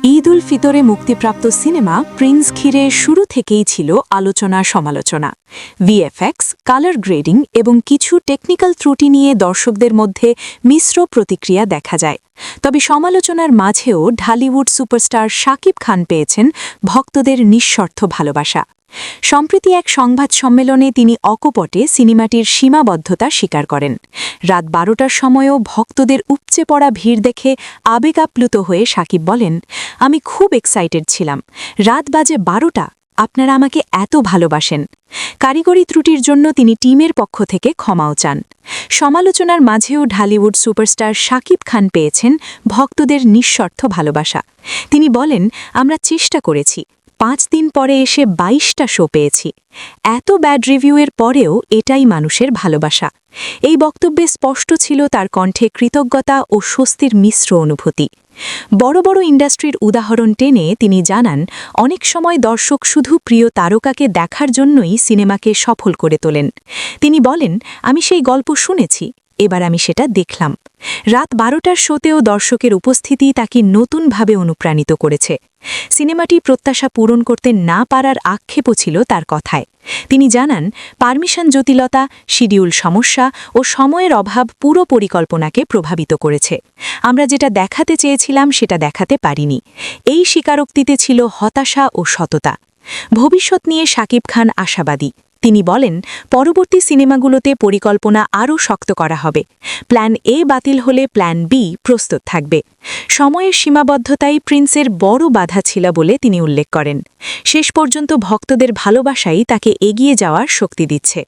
ঈদ উল ফিতরে মুক্তিপ্রাপ্ত cinema Prince ঘিরে শুরু থেকেই ছিল আলোচনা সমালোচনা। ভিএফএক্স, কালার গ্রেডিং এবং কিছু টেকনিক্যাল ত্রুটি নিয়ে দর্শকদের মধ্যে মিশ্র প্রতিক্রিয়া দেখা যায়। তবে সমালোচনার মাঝেও ঢালিউড সুপারস্টার শাকিব খান পেয়েছেন ভক্তদের নিঃশর্ত ভালোবাসা। সম্প্রতি এক সংবাদ সম্মেলনে তিনি অকপটে সিনেমাটির সীমাবদ্ধতা স্বীকার করেন। রাত 12টার সময়ও ভক্তদের উপচে পড়া ভিড় দেখে আবেগ আপ্লুত হয়ে শাকিব বলেন, আমি খুব এক্সাইটেড ছিলাম। রাত বাজে 12টা, আপনারা আমাকে এত ভালোবাসেন। কারিগরি ত্রুটির জন্য তিনি টিমের পক্ষ থেকে ক্ষমাও চান। সমালোচনার মাঝেও ঢালিউড সুপারস্টার শাকিব খান পেয়েছেন ভক্তদের নিঃশর্ত ভালোবাসা। তিনি বলেন, আমরা চেষ্টা করেছি, 5 দিন পরে এসে 22টা শো পেয়েছি। এত ব্যাড রিভিউয়ের পরেও এটাই মানুষের ভালোবাসা। এই বক্তব্যে স্পষ্ট ছিল তার কণ্ঠে কৃতজ্ঞতা ও স্বস্তির মিশ্র অনুভূতি। বড় বড় ইন্ডাস্ট্রির উদাহরণ টেনে তিনি জানান, অনেক সময় দর্শক শুধু প্রিয় তারকাকে দেখার জন্যই সিনেমাকে সফল করে তোলেন। তিনি বলেন, আমি সেই গল্প শুনেছি, এবার আমি সেটা দেখলাম। রাত 12টার শোতেও দর্শকের উপস্থিতি তাকে নতুনভাবে অনুপ্রাণিত করেছে। সিনেমাটি প্রত্যাশা পূরণ করতে না পারার আক্ষেপও ছিল তার কথায়। তিনি জানান, পারমিশন জটিলতা, শিডিউল সমস্যা ও সময়ের অভাব পুরো পরিকল্পনাকে প্রভাবিত করেছে। আমরা যেটা দেখাতে চেয়েছিলাম সেটা দেখাতে পারিনি। এই স্বীকারোক্তিতে ছিল হতাশা ও সততা। ভবিষ্যৎ নিয়ে শাকিব খান আশাবাদী। তিনি বলেন, পরবর্তী সিনেমাগুলোতে পরিকল্পনা আরও শক্ত করা হবে। প্ল্যান এ বাতিল হলে প্ল্যান বি প্রস্তুত থাকবে। সময়ের সীমাবদ্ধতাই প্রিন্সের বড় বাধা ছিল বলে তিনি উল্লেখ করেন। শেষ পর্যন্ত ভক্তদের ভালোবাসাই তাকে এগিয়ে যাওয়ার শক্তি দিচ্ছে।